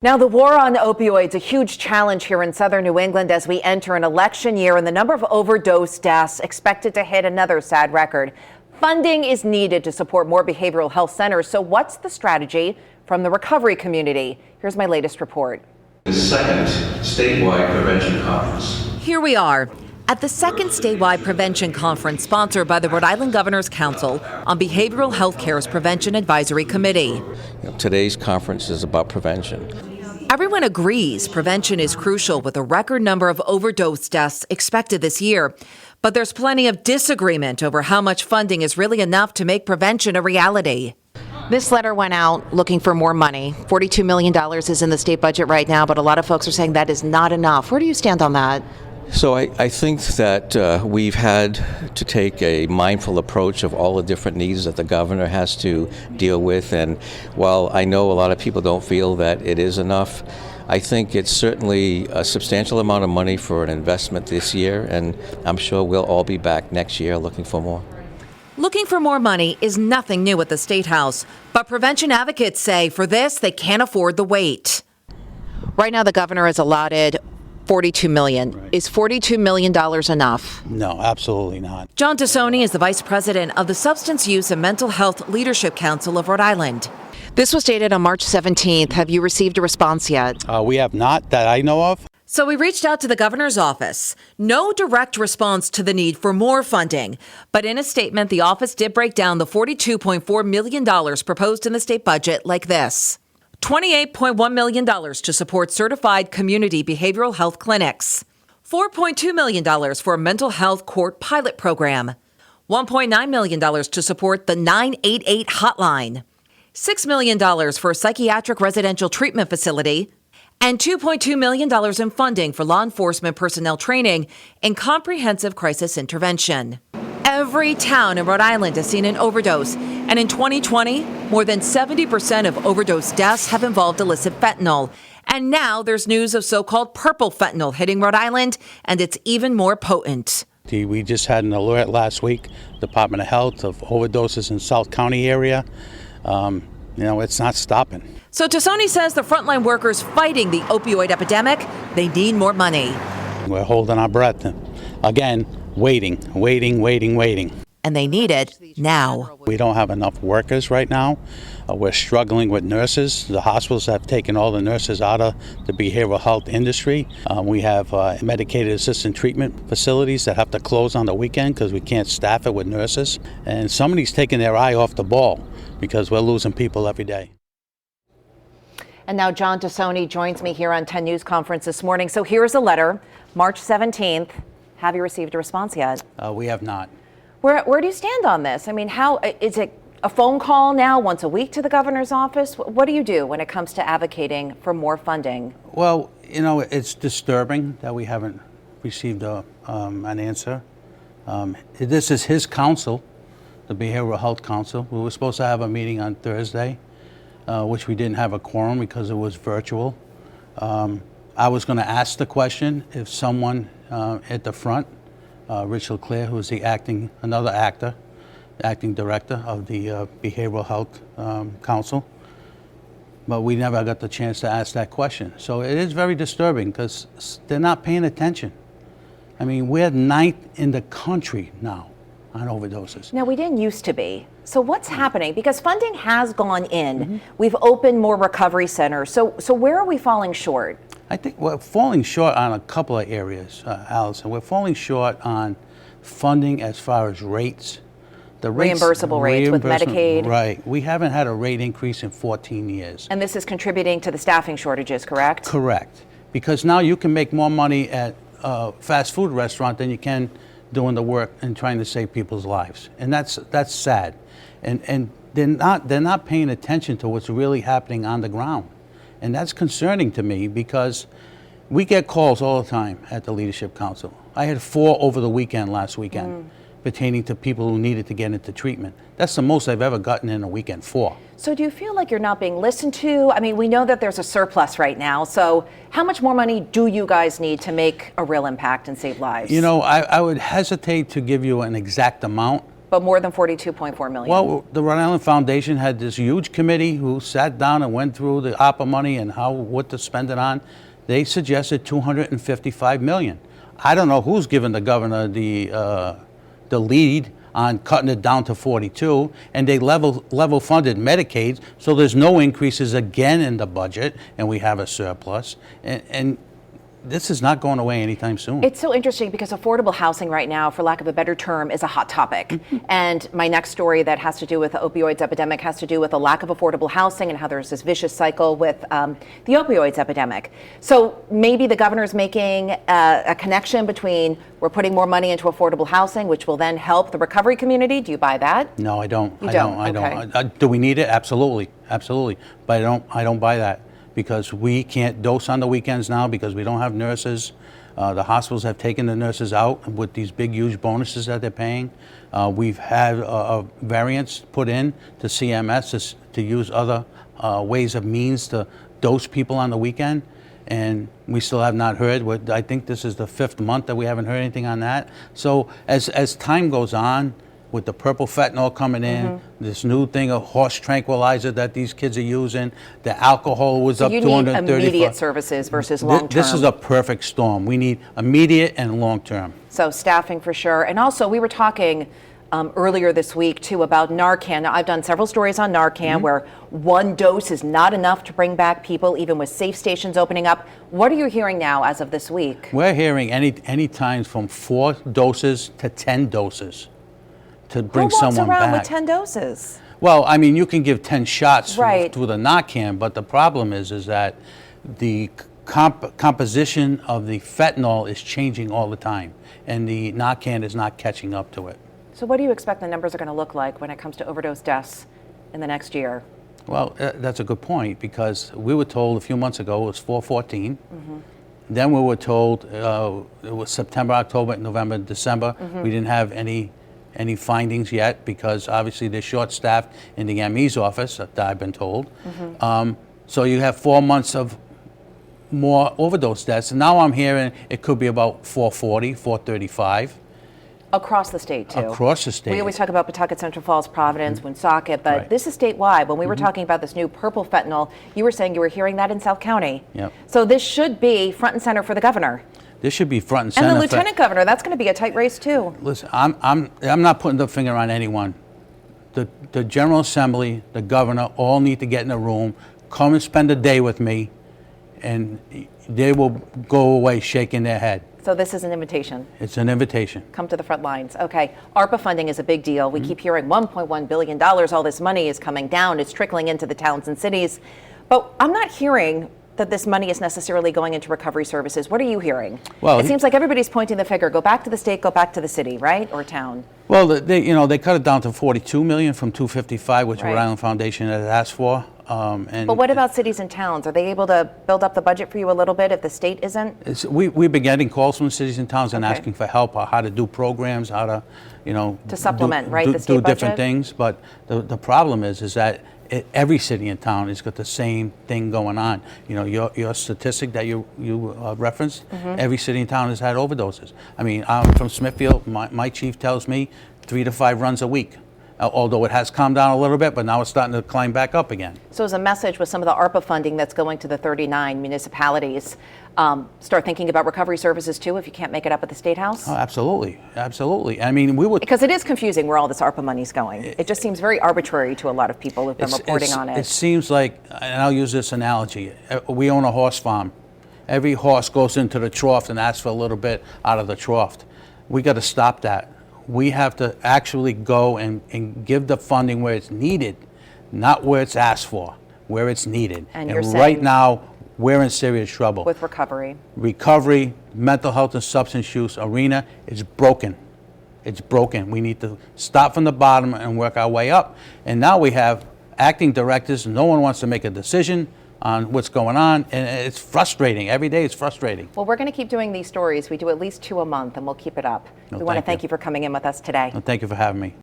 Now, the war on opioids, a huge challenge here in southern New England as we enter an election year, and the number of overdose deaths expected to hit another sad record. Funding is needed to support more behavioral health centers. So what's the strategy from the recovery community? Here's my latest report. The second statewide prevention conference. Here we are at the second statewide prevention conference sponsored by the Rhode Island Governor's Council on Behavioral Health Care's Prevention Advisory Committee. Today's conference is about prevention. Everyone agrees prevention is crucial with a record number of overdose deaths expected this year. But there's plenty of disagreement over how much funding is really enough to make prevention a reality. This letter went out looking for more money. $42 million is in the state budget right now, but a lot of folks are saying that is not enough. Where do you stand on that? So I think that we've had to take a mindful approach of all the different needs that the governor has to deal with. And while I know a lot of people don't feel that it is enough, I think it's certainly a substantial amount of money for an investment this year. And I'm sure we'll all be back next year looking for more. Looking for more money is nothing new at the State House. But prevention advocates say for this, they can't afford the wait. Right now, the governor has allotted $42 million. Right. Is $42 million enough? No, absolutely not. John Tassoni is the vice president of the Substance Use and Mental Health Leadership Council of Rhode Island. This was dated on March 17th. Have you received a response yet? We have not, that I know of. So we reached out to the governor's office. No direct response to the need for more funding. But in a statement, the office did break down the $42.4 million proposed in the state budget like this. $28.1 million to support certified community behavioral health clinics. $4.2 million for a mental health court pilot program. $1.9 million to support the 988 hotline. $6 million for a psychiatric residential treatment facility. And $2.2 million in funding for law enforcement personnel training and comprehensive crisis intervention. Every town in Rhode Island has seen an overdose, and in 2020, more than 70% of overdose deaths have involved illicit fentanyl. And now there's news of so-called purple fentanyl hitting Rhode Island, and it's even more potent. We just had an alert last week, Department of Health, of overdoses in South County area. It's not stopping. So Tassoni says the frontline workers fighting the opioid epidemic, they need more money. We're holding our breath. Again, waiting. And they need it now. We don't have enough workers right now. We're struggling with nurses. The hospitals have taken all the nurses out of the behavioral health industry. We have medicated assisted treatment facilities that have to close on the weekend because we can't staff it with nurses. And somebody's taking their eye off the ball because we're losing people every day. And now John Tassoni joins me here on 10 News Conference this morning. So here's a letter, March 17th. Have you received a response yet? We have not. Where do you stand on this? I mean, how is it a phone call now once a week to the governor's office? What do you do when it comes to advocating for more funding? Well, it's disturbing that we haven't received an answer. This is his council, the Behavioral Health Council. We were supposed to have a meeting on Thursday, which we didn't have a quorum because it was virtual. I was going to ask the question if someone at the front, Rich LeClaire, who is the acting director of the Behavioral Health Council, but we never got the chance to ask that question. So it is very disturbing because they're not paying attention. I mean, we're 9th in the country now on overdoses. Now, we didn't used to be. So what's happening? Because funding has gone in. Mm-hmm. We've opened more recovery centers. So where are we falling short? I think we're falling short on a couple of areas, Allison. We're falling short on funding as far as rates. The reimbursable rates with Medicaid. Right. We haven't had a rate increase in 14 years. And this is contributing to the staffing shortages, correct? Correct. Because now you can make more money at a fast food restaurant than you can doing the work and trying to save people's lives. And that's sad. And they're not paying attention to what's really happening on the ground. And that's concerning to me because we get calls all the time at the Leadership Council. I had 4 over the weekend last weekend pertaining to people who needed to get into treatment. That's the most I've ever gotten in a weekend, 4. So do you feel like you're not being listened to? I mean, we know that there's a surplus right now. So how much more money do you guys need to make a real impact and save lives? I would hesitate to give you an exact amount But more than 42.4 million. Well, the Rhode Island Foundation had this huge committee who sat down and went through the ARPA money and what to spend it on. They suggested $255 million. I don't know who's given the governor the lead on cutting it down to 42, and they level funded Medicaid, so there's no increases again in the budget, and we have a surplus. And this is not going away anytime soon. It's so interesting because affordable housing right now, for lack of a better term, is a hot topic. And my next story that has to do with the opioids epidemic has to do with a lack of affordable housing and how there's this vicious cycle with the opioids epidemic. So maybe the governor's making a connection between we're putting more money into affordable housing, which will then help the recovery community. Do you buy that? No, I don't. You I don't? don't. Do we need it? Absolutely, absolutely. But I don't buy that, because we can't dose on the weekends now because we don't have nurses. The hospitals have taken the nurses out with these big, huge bonuses that they're paying. We've had a variance put in to CMS to use other ways of means to dose people on the weekend, and we still have not heard. I think this is the 5th month that we haven't heard anything on that. So as time goes on, with the purple fentanyl coming in, this new thing of horse tranquilizer that these kids are using, the alcohol was up 235. You need immediate services versus long-term. This is a perfect storm. We need immediate and long-term. So staffing for sure. And also we were talking earlier this week too about Narcan. Now, I've done several stories on Narcan where one dose is not enough to bring back people, even with safe stations opening up. What are you hearing now as of this week? We're hearing any times from 4 doses to 10 doses. To bring someone back. Who walks around with 10 doses? Well, I mean, you can give 10 shots Right. through the Narcan, but the problem is that the composition of the fentanyl is changing all the time, and the Narcan is not catching up to it. So what do you expect the numbers are going to look like when it comes to overdose deaths in the next year? Well, that's a good point, because we were told a few months ago it was 414. Then we were told it was September, October, November, December. We didn't have any findings yet, because obviously they're short-staffed in the ME's office, that I've been told. So you have 4 months of more overdose deaths. And now I'm hearing it could be about 440, 435. Across the state, too. Across the state. We always talk about Pawtucket, Central Falls, Providence, Woonsocket, but this is statewide. When we were talking about this new purple fentanyl, you were saying you were hearing that in South County. Yep. So this should be front and center for the governor. This should be front and center. And the lieutenant governor, that's going to be a tight race too. Listen, I'm not putting the finger on anyone. The General Assembly, the governor, all need to get in a room, come and spend a day with me, and they will go away shaking their head. So this is an invitation. It's an invitation. Come to the front lines. Okay. ARPA funding is a big deal. We keep hearing $1.1 billion. All this money is coming down. It's trickling into the towns and cities. But I'm not hearing that this money is necessarily going into recovery services. What are you hearing? Well, it seems like everybody's pointing the finger. Go back to the state, go back to the city, right? Or town. Well, they cut it down to 42 million from 255, which Rhode Island Foundation had asked for. But what about cities and towns? Are they able to build up the budget for you a little bit if the state isn't? We've been getting calls from cities and towns and asking for help on how to do programs, how to, to supplement, do the state do budget? different things. But the problem is that every city and town has got the same thing going on. Your statistic that you referenced, every city and town has had overdoses. I mean, I'm from Smithfield. My chief tells me 3 to 5 runs a week. Although it has calmed down a little bit, but now it's starting to climb back up again. So as a message with some of the ARPA funding that's going to the 39 municipalities, start thinking about recovery services too if you can't make it up at the State House? Oh, absolutely. Absolutely. I mean, we would... Because it is confusing where all this ARPA money's going. It just seems very arbitrary to a lot of people who've been reporting on it. It seems like, and I'll use this analogy, we own a horse farm. Every horse goes into the trough and asks for a little bit out of the trough. We got to stop that. We have to actually go and give the funding where it's needed, not where it's asked for, where it's needed. And you're right saying now, we're in serious trouble. with recovery. Recovery, mental health and substance use arena is broken. It's broken. We need to start from the bottom and work our way up. And now we have acting directors. No one wants to make a decision on what's going on, and it's frustrating. Every day it's frustrating. Well, we're going to keep doing these stories. We do at least 2 a month, and we'll keep it up. We want to thank you for coming in with us today. Thank you for having me.